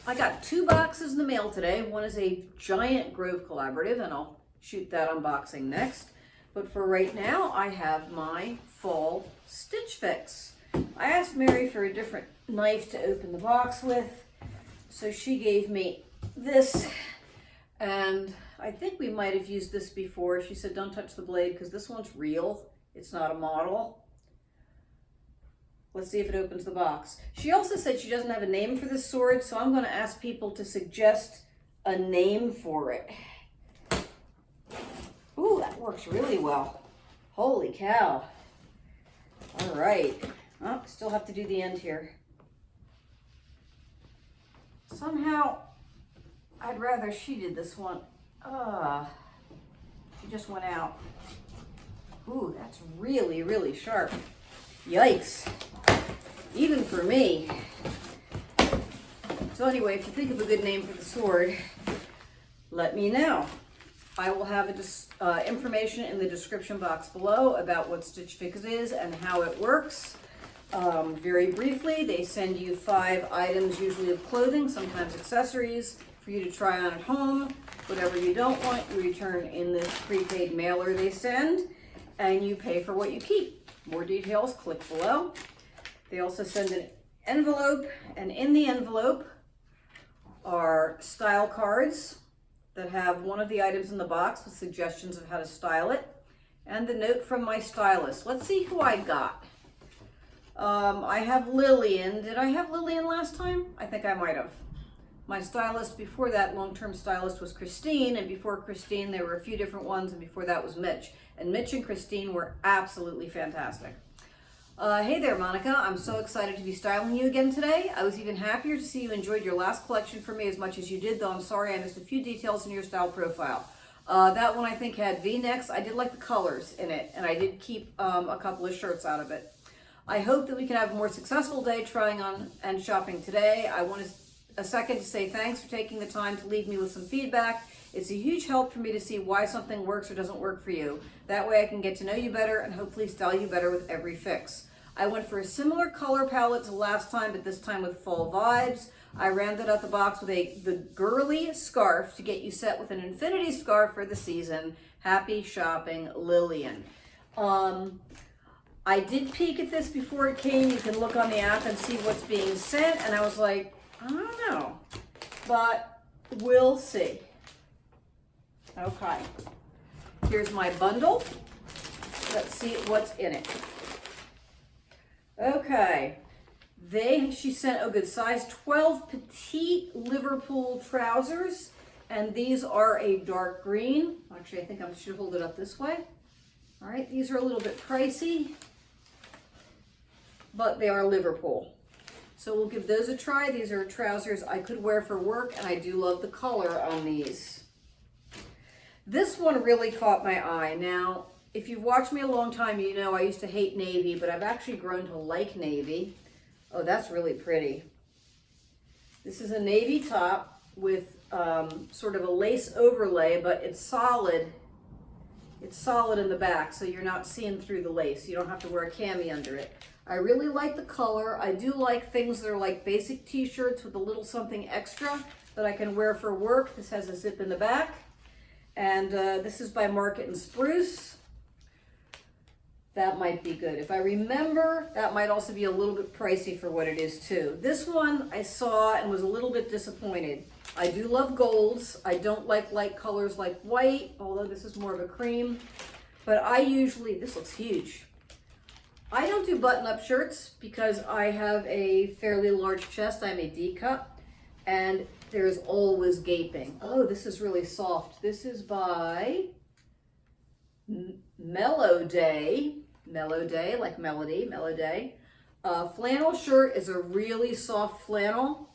I got 2 boxes in the mail today. One is a giant Grove collaborative, and I'll shoot that unboxing next. But for right now, I have my fall stitch fix. I asked Mary for a different knife to open the box with, so she gave me this, and I think we might have used this before. She said don't touch the blade because this one's real. It's not a model. Let's see if it opens the box. She also said she doesn't have a name for this sword, so I'm going to ask people to suggest a name for it. Ooh, that works really well. Holy cow. All right. Oh, still have to do the end here. Somehow, I'd rather she did this one. She just went out. Ooh, that's really, really sharp. Yikes. Even for me. So anyway, if you think of a good name for the sword, let me know. I will have information in the description box below about what Stitch Fix is and how it works. Very briefly, they send you 5 items, usually of clothing, sometimes accessories, for you to try on at home. Whatever you don't want, you return in this prepaid mailer they send, and you pay for what you keep. More details, click below. They also send an envelope, and in the envelope are style cards that have one of the items in the box with suggestions of how to style it, and the note from my stylist. Let's see who I got. I have Lillian. Did I have Lillian last time? I think I might have. My stylist before that, long-term stylist, was Christine, and before Christine there were a few different ones, and before that was Mitch. And Mitch and Christine were absolutely fantastic. Hey there, Monica. I'm so excited to be styling you again today. I was even happier to see you enjoyed your last collection for me as much as you did, though I'm sorry I missed a few details in your style profile. That one I think had V-necks. I did like the colors in it, and I did keep a couple of shirts out of it. I hope that we can have a more successful day trying on and shopping today. I want a second to say thanks for taking the time to leave me with some feedback. It's a huge help for me to see why something works or doesn't work for you. That way I can get to know you better and hopefully style you better with every fix. I went for a similar color palette to last time, but this time with fall vibes. I rounded out the box with the Girly scarf to get you set with an infinity scarf for the season. Happy shopping, Lillian. I did peek at this before it came. You can look on the app and see what's being sent, and I was like, I don't know, but we'll see. Okay, here's my bundle. Let's see what's in it. Okay, she sent a good size 12 petite Liverpool trousers, and these are a dark green. Actually, I think I should hold it up this way. All right, these are a little bit pricey, but they are Liverpool. So we'll give those a try. These are trousers I could wear for work, and I do love the color on these. This one really caught my eye. Now, if you've watched me a long time, you know I used to hate navy, but I've actually grown to like navy. Oh, that's really pretty. This is a navy top with sort of a lace overlay, but it's solid. It's solid in the back, so you're not seeing through the lace. You don't have to wear a cami under it. I really like the color. I do like things that are like basic t-shirts with a little something extra that I can wear for work. This has a zip in the back. And this is by Market and Spruce. That might be good. If I remember, that might also be a little bit pricey for what it is too. This one I saw and was a little bit disappointed. I do love golds. I don't like light colors like white, although this is more of a cream. But I usually, this looks huge. I don't do button-up shirts because I have a fairly large chest. I'm a D cup, and there's always gaping. Oh, this is really soft. This is by Mello Day. Mello Day, like melody, Mello Day. Flannel shirt is a really soft flannel.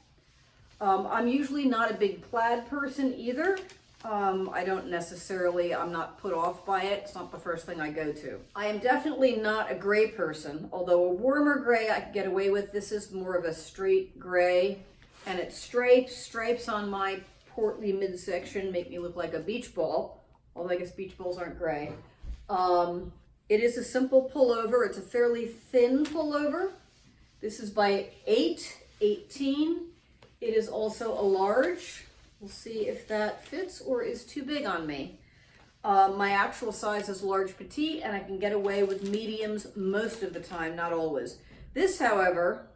I'm usually not a big plaid person either. I don't necessarily, I'm not put off by it. It's not the first thing I go to. I am definitely not a gray person, although a warmer gray I could get away with. This is more of a straight gray, and it's stripes. Stripes on my portly midsection make me look like a beach ball, although I guess beach balls aren't gray. It is a simple pullover. It's a fairly thin pullover. This is by 818. It is also a large. We'll see if that fits or is too big on me. My actual size is large petite, and I can get away with mediums most of the time, not always. This, however,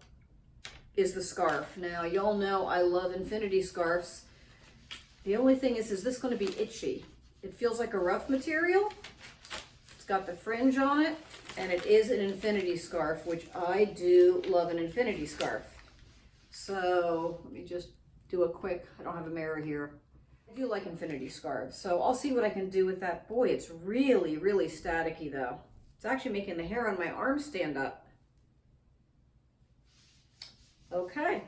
is the scarf. Now, y'all know I love infinity scarves. The only thing is this going to be itchy? It feels like a rough material. It's got the fringe on it, and it is an infinity scarf, which I do love an infinity scarf. So let me just do a quick, I don't have a mirror here. I do like infinity scarves, so I'll see what I can do with that. Boy, it's really, really staticky though. It's actually making the hair on my arm stand up. Okay,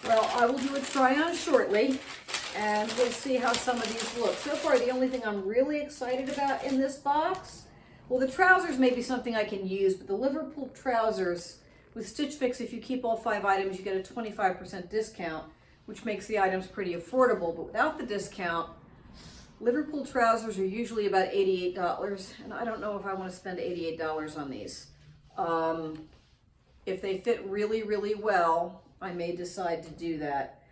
well, I will do a try on shortly, and we'll see how some of these look. So far, the only thing I'm really excited about in this box, well, the trousers may be something I can use, but the Liverpool trousers with Stitch Fix, if you keep all 5 items, you get a 25% discount, which makes the items pretty affordable. But without the discount, Liverpool trousers are usually about $88, and I don't know if I want to spend $88 on these. If they fit really, really well, I may decide to do that.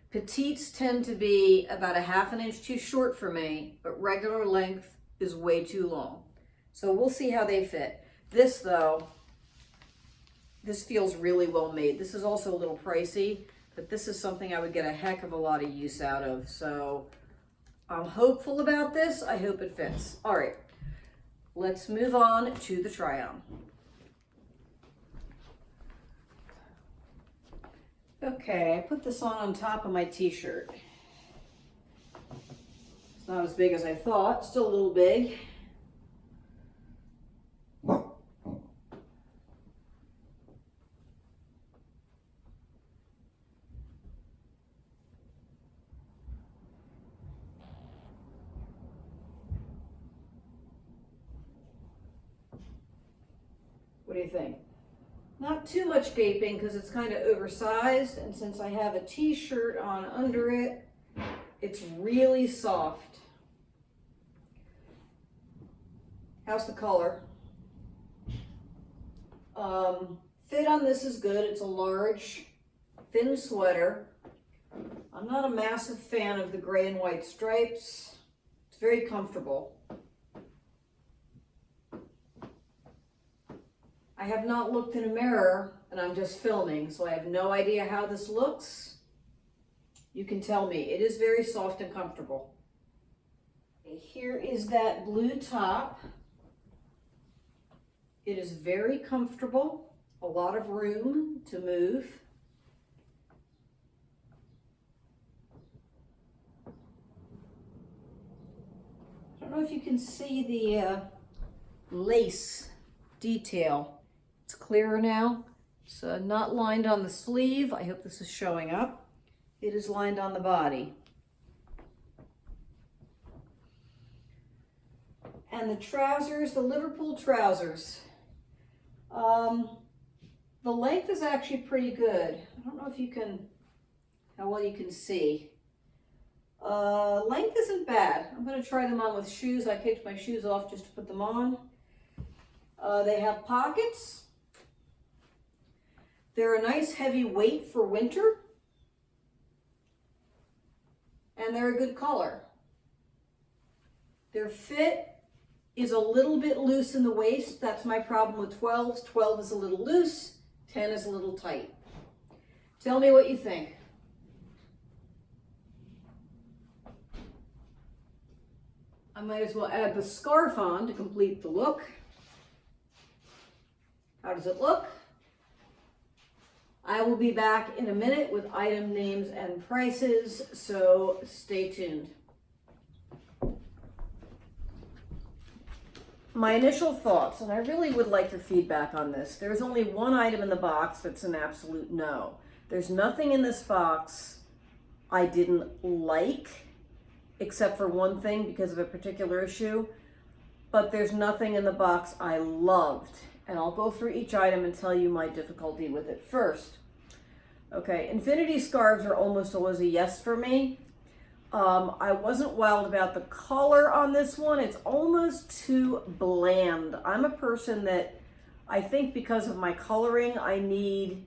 Petites tend to be about a ½ inch too short for me, but regular length is way too long. So we'll see how they fit. This though, this feels really well made. This is also a little pricey, but this is something I would get a heck of a lot of use out of. So I'm hopeful about this. I hope it fits. All right, let's move on to the try on. Okay, I put this on top of my t-shirt. It's not as big as I thought, still a little big. What do you think? Not too much gaping because it's kind of oversized, and since I have a t-shirt on under it, it's really soft. How's the color? Fit on this is good. It's a large, thin sweater. I'm not a massive fan of the gray and white stripes. It's very comfortable. I have not looked in a mirror, and I'm just filming, so I have no idea how this looks. You can tell me. It is very soft and comfortable. Okay, here is that blue top. It is very comfortable, a lot of room to move. I don't know if you can see the lace detail. It's clearer now. It's not lined on the sleeve. I hope this is showing up. It is lined on the body. And the trousers, the Liverpool trousers. The length is actually pretty good. I don't know if you can, how well you can see. Length isn't bad. I'm going to try them on with shoes. I kicked my shoes off just to put them on. They have pockets. They're a nice heavy weight for winter. And they're a good color. Their fit is a little bit loose in the waist. That's my problem with 12s. 12 is a little loose, 10 is a little tight. Tell me what you think. I might as well add the scarf on to complete the look. How does it look? I will be back in a minute with item names and prices, so stay tuned. My initial thoughts, and I really would like your feedback on this. There's only one item in the box that's an absolute no. There's nothing in this box I didn't like, except for one thing because of a particular issue, but there's nothing in the box I loved. And I'll go through each item and tell you my difficulty with it first. Okay, infinity scarves are almost always a yes for me. I wasn't wild about the color on this one. It's almost too bland. I'm a person that I think because of my coloring, I need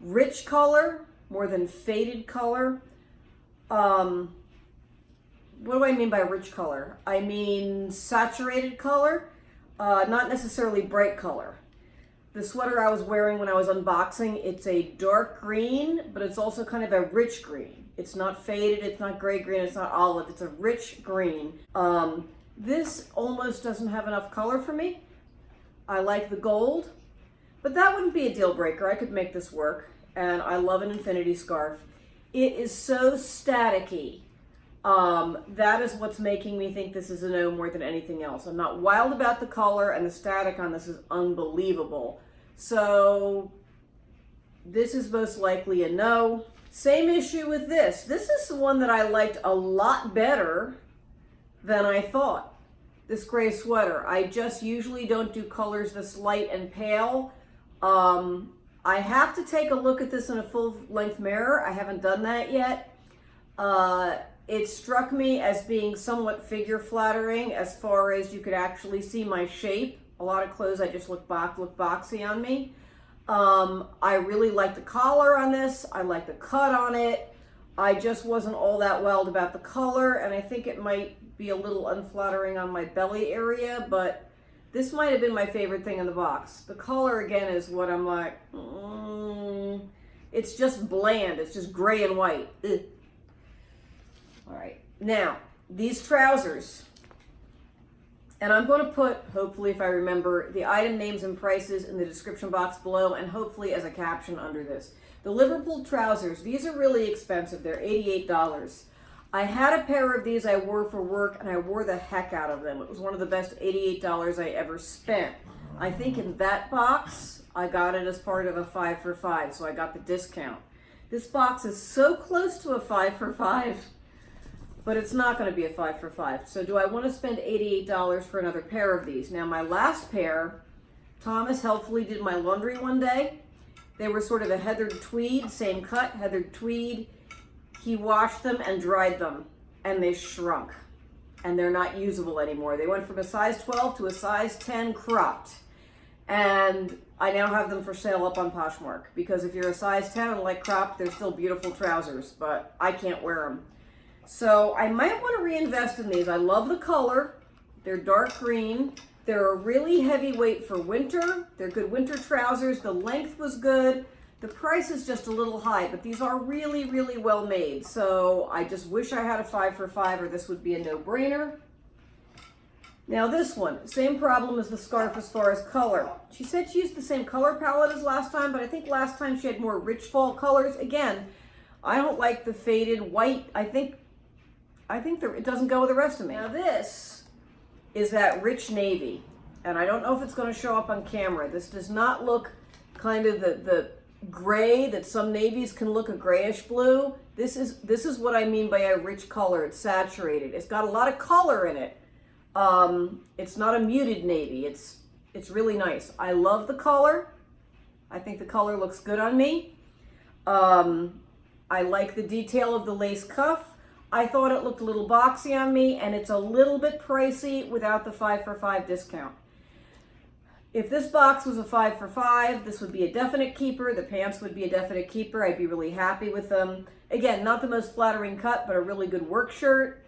rich color more than faded color. What do I mean by rich color? I mean saturated color, not necessarily bright color. The sweater I was wearing when I was unboxing, it's a dark green, but it's also kind of a rich green. It's not faded, it's not gray green, it's not olive, it's a rich green. This almost doesn't have enough color for me. I like the gold, but that wouldn't be a deal breaker. I could make this work, and I love an infinity scarf. It is so staticky. That is what's making me think this is a no more than anything else. I'm not wild about the color, and the static on this is unbelievable. So this is most likely a no. Same issue with this. This is the one that I liked a lot better than I thought. This gray sweater. I just usually don't do colors this light and pale. I have to take a look at this in a full-length mirror. I haven't done that yet. It struck me as being somewhat figure flattering as far as you could actually see my shape. A lot of clothes I just look boxy on me. I really like the collar on this. I like the cut on it. I just wasn't all that wild about the color, and I think it might be a little unflattering on my belly area, but this might have been my favorite thing in the box. The color, again, is what I'm like, it's just bland. It's just gray and white. Ugh. All right, now, these trousers, and I'm going to put, hopefully if I remember, the item names and prices in the description box below, and hopefully as a caption under this. The Liverpool trousers, these are really expensive. They're $88. I had a pair of these I wore for work, and I wore the heck out of them. It was one of the best $88 I ever spent. I think in that box, I got it as part of a 5 for 5, so I got the discount. This box is so close to a 5 for 5, but it's not going to be a 5 for 5. So do I want to spend $88 for another pair of these? Now my last pair, Thomas helpfully did my laundry one day. They were sort of a heathered tweed, same cut, heathered tweed. He washed them and dried them, and they shrunk, and they're not usable anymore. They went from a size 12 to a size 10 cropped, and I now have them for sale up on Poshmark, because if you're a size 10 and like cropped, they're still beautiful trousers, but I can't wear them. So I might want to reinvest in these. I love the color. They're dark green. They're a really heavy weight for winter. They're good winter trousers. The length was good. The price is just a little high, but these are really, really well made. So I just wish I had a 5 for 5, or this would be a no-brainer. Now this one, same problem as the scarf as far as color. She said she used the same color palette as last time, but I think last time she had more rich fall colors. Again, I don't like the faded white. I think it doesn't go with the rest of me. Now this is that rich navy, and I don't know if it's going to show up on camera. This does not look kind of the gray that some navies can look, a grayish blue. This is what I mean by a rich color. It's saturated. It's got a lot of color in it. It's not a muted navy. It's really nice. I love the color. I think the color looks good on me. I like the detail of the lace cuff. I thought it looked a little boxy on me, and it's a little bit pricey without the 5 for 5 discount. If this box was a 5 for 5, this would be a definite keeper. The pants would be a definite keeper. I'd be really happy with them. Again, not the most flattering cut, but a really good work shirt.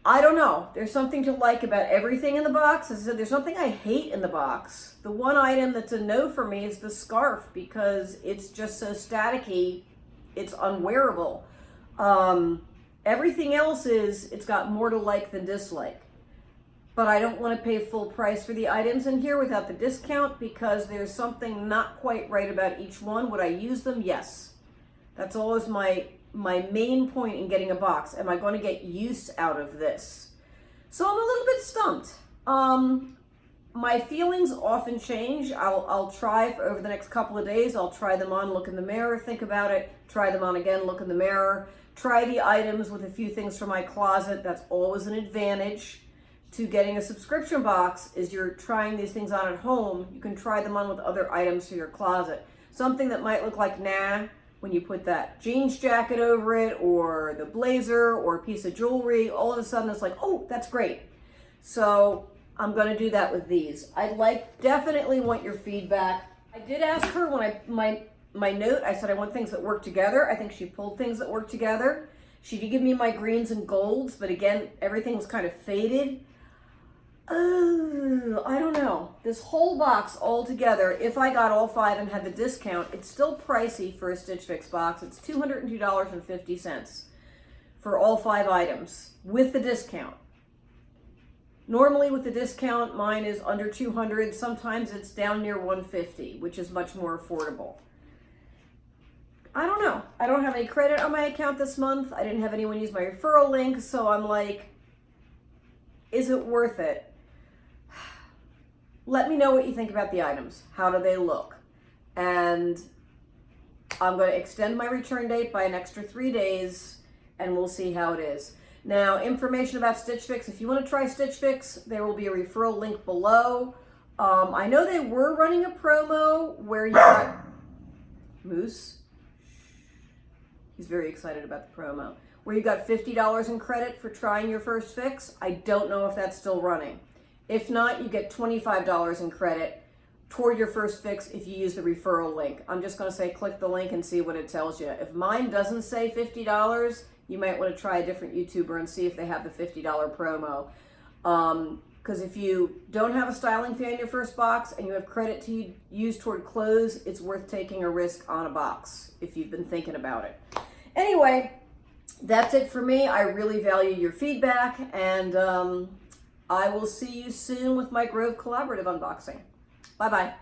I don't know. There's something to like about everything in the box. As I said, there's something I hate in the box. The one item that's a no for me is the scarf, because it's just so staticky. It's unwearable. Everything else it's got more to like than dislike. But I don't want to pay full price for the items in here without the discount, because there's something not quite right about each one. Would I use them? Yes. That's always my main point in getting a box. Am I going to get use out of this? So I'm a little bit stumped. My feelings often change. I'll try for over the next couple of days. I'll try them on, look in the mirror, think about it, try them on again, look in the mirror, try the items with a few things from my closet. That's always an advantage to getting a subscription box, is you're trying these things on at home. You can try them on with other items for your closet. Something that might look like nah when you put that jeans jacket over it, or the blazer, or a piece of jewelry, all of a sudden it's like, oh, that's great. So I'm going to do that with these. Definitely want your feedback. I did ask her when my note, I said I want things that work together. I think she pulled things that work together. She did give me my greens and golds, but again, everything was kind of faded. Oh, I don't know. This whole box all together, if I got all 5 and had the discount, it's still pricey for a Stitch Fix box. It's $202.50 for all 5 items with the discount. Normally with the discount, mine is under 200. Sometimes it's down near 150, which is much more affordable. I don't know. I don't have any credit on my account this month. I didn't have anyone use my referral link, so I'm like, is it worth it? Let me know what you think about the items. How do they look? And I'm going to extend my return date by an extra 3 days, and we'll see how it is. Now, information about Stitch Fix. If you want to try Stitch Fix, there will be a referral link below. I know they were running a promo where you got Moose. He's very excited about the promo. Where you got $50 in credit for trying your first fix. I don't know if that's still running. If not, you get $25 in credit toward your first fix if you use the referral link. I'm just going to say click the link and see what it tells you. If mine doesn't say $50, you might want to try a different YouTuber and see if they have the $50 promo. Because if you don't have a styling fan in your first box and you have credit to use toward clothes, it's worth taking a risk on a box if you've been thinking about it. Anyway, that's it for me. I really value your feedback, and I will see you soon with my Grove Collaborative unboxing. Bye-bye.